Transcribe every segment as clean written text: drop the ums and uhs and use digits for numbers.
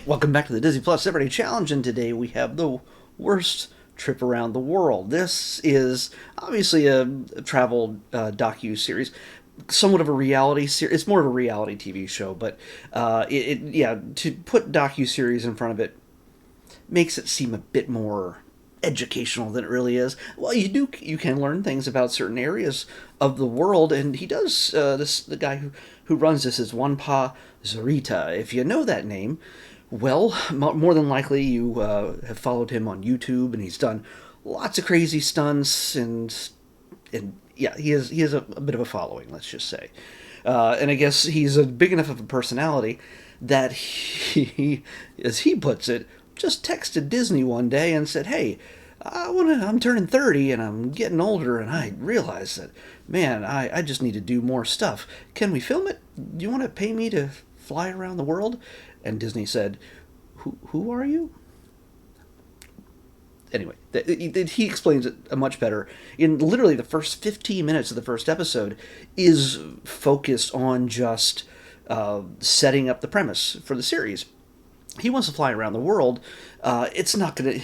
Welcome back to the Disney Plus Everyday Challenge, and today we have the worst trip around the world. This is obviously a travel docu-series, somewhat of a reality series. It's more of a reality TV show, but to put docu-series in front of it makes it seem a bit more educational than it really is. Well, you can learn things about certain areas of the world, and he does. The guy who runs this is Wanpa Zarita. If you know that name, well, more than likely you have followed him on YouTube, and he's done lots of crazy stunts, and yeah, he has a bit of a following, let's just say. And I guess he's a big enough of a personality that he, as he puts it, just texted Disney one day and said, "Hey, I'm turning 30 and I'm getting older, and I realize that, man, I just need to do more stuff. Can we film it? Do you want to pay me to fly around the world?" And Disney said, "Who are you?" Anyway, he explains it much better. In literally the first 15 minutes of the first episode is focused on just setting up the premise for the series. He wants to fly around the world. It's not gonna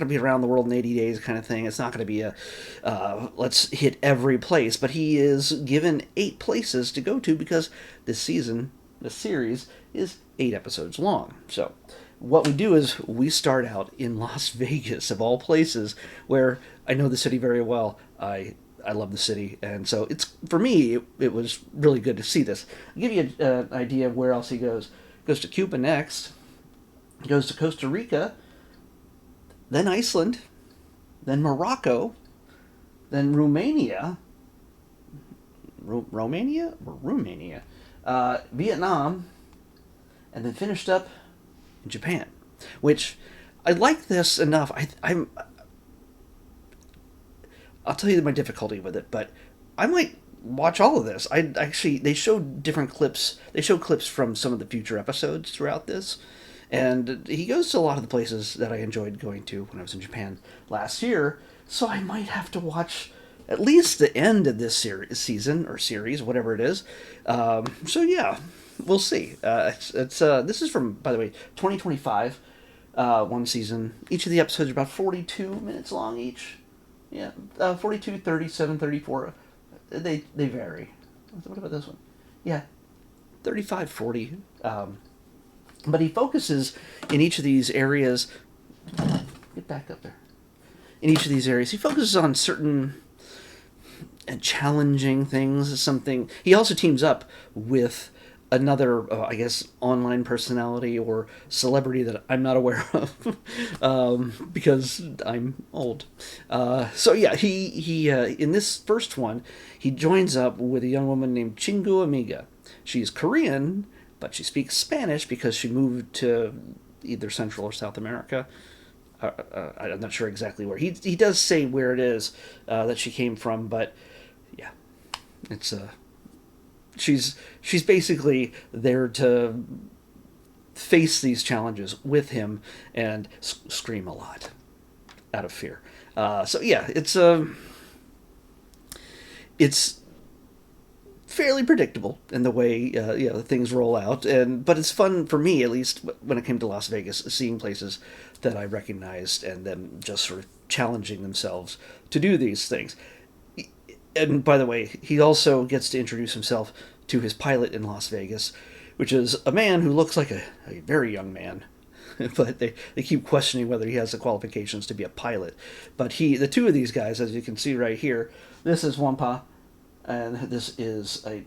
be around the world in 80 days kind of thing. It's not gonna be a let's hit every place. But he is given 8 places to go to because this series is 8 episodes long. So what we do is we start out in Las Vegas, of all places, where I know the city very well. I love the city, and so it's for me. It was really good to see this. I'll give you an idea of where else he goes. Goes to Cuba next. Goes to Costa Rica, then Iceland, then Morocco, then Romania, Vietnam, and then finished up in Japan. Which I like this enough. I'll tell you my difficulty with it, but I might watch all of this. They showed different clips. They showed clips from some of the future episodes throughout this. And he goes to a lot of the places that I enjoyed going to when I was in Japan last year, so I might have to watch at least the end of this season or series, whatever it is. So yeah, we'll see. This is from, by the way, 2025. One season. Each of the episodes are about 42 minutes long each. Yeah, 42, 37, 34. They vary. What about this one? Yeah, 35, 40. But he focuses in each of these areas. Get back up there. In each of these areas, he focuses on certain challenging things. Something. He also teams up with another, I guess, online personality or celebrity that I'm not aware of because I'm old. So yeah, he in this first one, he joins up with a young woman named Chingu Amiga. She's Korean, but she speaks Spanish because she moved to either Central or South America. I'm not sure exactly where. He does say where it is that she came from, but yeah, it's she's basically there to face these challenges with him and scream a lot out of fear. So yeah, it's fairly predictable in the way things roll out, but it's fun for me, at least when it came to Las Vegas, seeing places that I recognized and them just sort of challenging themselves to do these things. And by the way, he also gets to introduce himself to his pilot in Las Vegas, which is a man who looks like a very young man. But they keep questioning whether he has the qualifications to be a pilot. But the two of these guys, as you can see right here, this is Wampa, and this is I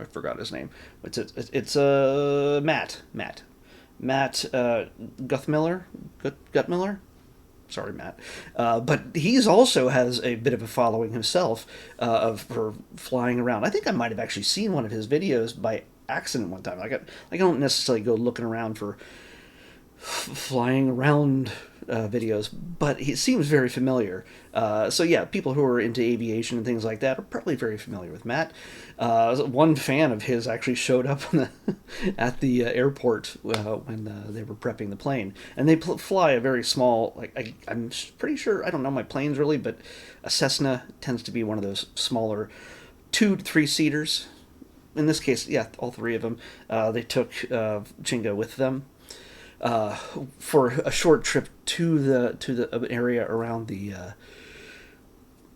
forgot his name. It's Matt Gutmiller. Sorry, Matt. But he's also has a bit of a following himself for flying around. I think I might have actually seen one of his videos by accident one time. I don't necessarily go looking around for flying around videos, but he seems very familiar. So yeah, people who are into aviation and things like that are probably very familiar with Matt. One fan of his actually showed up at the airport when they were prepping the plane, and they fly a very small. I'm pretty sure, I don't know my planes really, but a Cessna tends to be one of those smaller 2 to 3 seaters. in this case, yeah, all three of them, they took Chinga with them uh, for a short trip to the area around the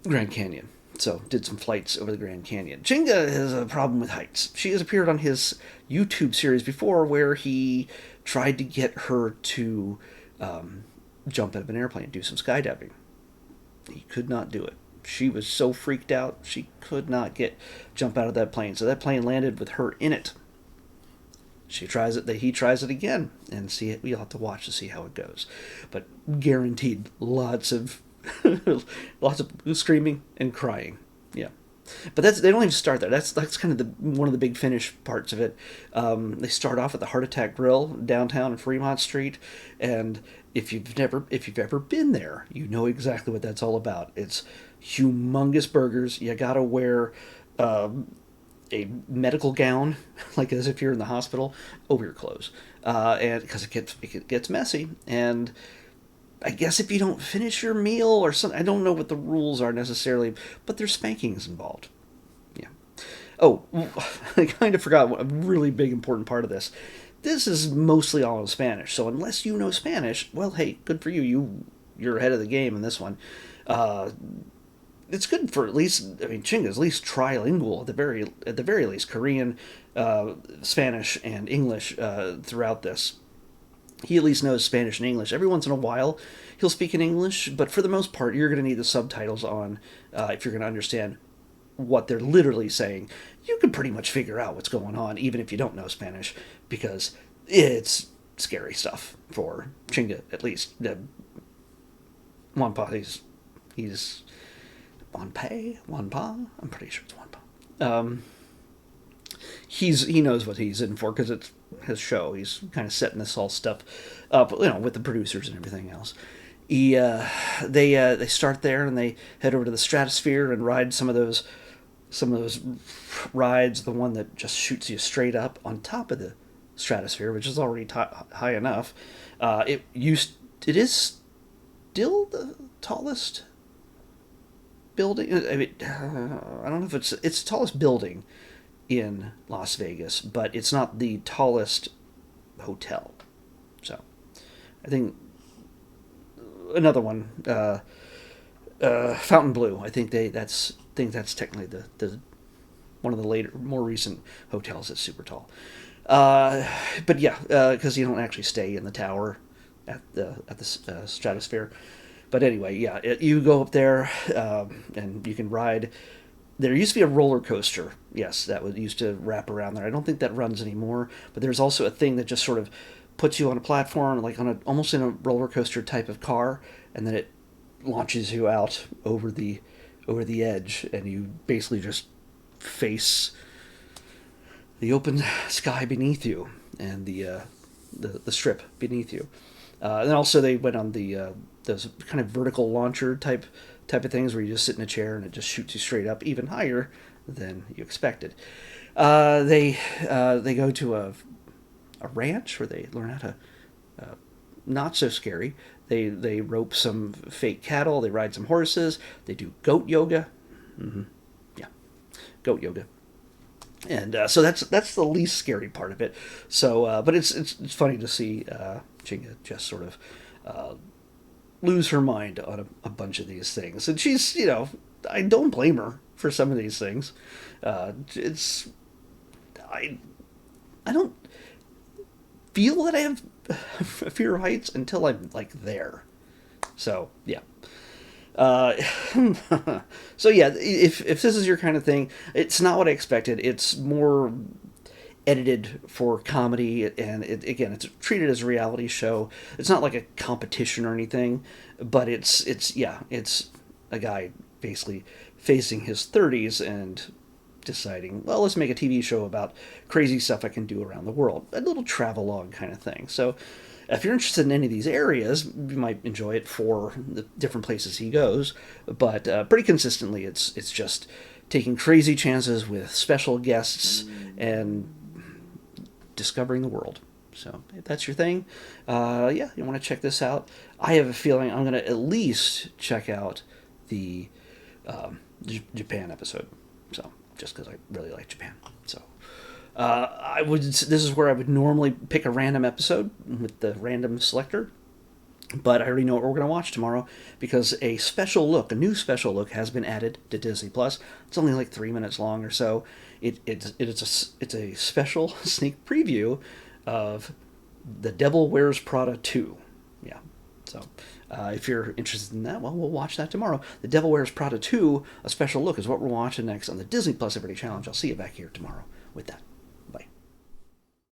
Grand Canyon. So did some flights over the Grand Canyon. Chinga has a problem with heights. She has appeared on his YouTube series before, where he tried to get her to jump out of an airplane, do some skydiving. He could not do it. She was so freaked out she could not get jump out of that plane. So that plane landed with her in it. She tries it. He tries it again, and see it. We'll have to watch to see how it goes. But guaranteed, lots of lots of screaming and crying. Yeah, but they don't even start there. That's kind of one of the big finish parts of it. They start off at the Heart Attack Grill downtown in Fremont Street, and if you've ever been there, you know exactly what that's all about. It's humongous burgers. You gotta wear a medical gown, like as if you're in the hospital, over your clothes, and because it gets messy. And I guess if you don't finish your meal or something, I don't know what the rules are necessarily, but there's spankings involved. Yeah. Oh, I kind of forgot a really big important part of this. This is mostly all in Spanish, so unless you know Spanish, well, hey, good for you. You're ahead of the game in this one. Uh, it's good for at least, I mean, Chinga's at least trilingual at the very least, Korean, Spanish, and English throughout this. He at least knows Spanish and English. Every once in a while, he'll speak in English, but for the most part, you're going to need the subtitles on if you're going to understand what they're literally saying. You can pretty much figure out what's going on, even if you don't know Spanish, because it's scary stuff for Chinga, at least. Wanpa, he's Wanpa. I'm pretty sure it's Wanpa. He knows what he's in for because it's his show. He's kind of setting this all stuff up, with the producers and everything else. They start there and they head over to the Stratosphere and ride some of those rides. The one that just shoots you straight up on top of the Stratosphere, which is already high enough. It is still the tallest building. I mean, I don't know if it's the tallest building in Las Vegas, but it's not the tallest hotel. So, I think another one, Fontainebleau. I think that's technically the one of the later, more recent hotels that's super tall. But yeah, because you don't actually stay in the tower at the Stratosphere. But anyway, yeah, you go up there and you can ride. There used to be a roller coaster, yes, that used to wrap around there. I don't think that runs anymore. But there's also a thing that just sort of puts you on a platform, like almost in a roller coaster type of car, and then it launches you out over the edge, and you basically just face the open sky beneath you and the strip beneath you. And then also they went on those kind of vertical launcher type of things where you just sit in a chair and it just shoots you straight up, even higher than you expected. They go to a ranch where they learn how to not so scary. They rope some fake cattle. They ride some horses. They do goat yoga. Mm-hmm. Yeah, goat yoga. And so that's the least scary part of it. So, but it's funny to see Chinga just sort of lose her mind on a bunch of these things, and she's I don't blame her for some of these things. It's I don't feel that I have a fear of heights until I'm like there. So yeah. So yeah, if this is your kind of thing, it's not what I expected. It's more edited for comedy, and it's treated as a reality show. It's not like a competition or anything, but it's a guy basically facing his 30s and deciding, well, let's make a TV show about crazy stuff I can do around the world. A little travelogue kind of thing. So if you're interested in any of these areas, you might enjoy it for the different places he goes. But pretty consistently, it's just taking crazy chances with special guests and discovering the world. So if that's your thing, you want to check this out. I have a feeling I'm going to at least check out the Japan episode. So just because I really like Japan. So this is where I would normally pick a random episode with the random selector. But I already know what we're going to watch tomorrow because a new special look has been added to Disney Plus. It's only like 3 minutes long or so. It's a special sneak preview of The Devil Wears Prada 2. Yeah. So if you're interested in that, well, we'll watch that tomorrow. The Devil Wears Prada 2, a special look, is what we're watching next on the Disney Plus Everyday Challenge. I'll see you back here tomorrow with that.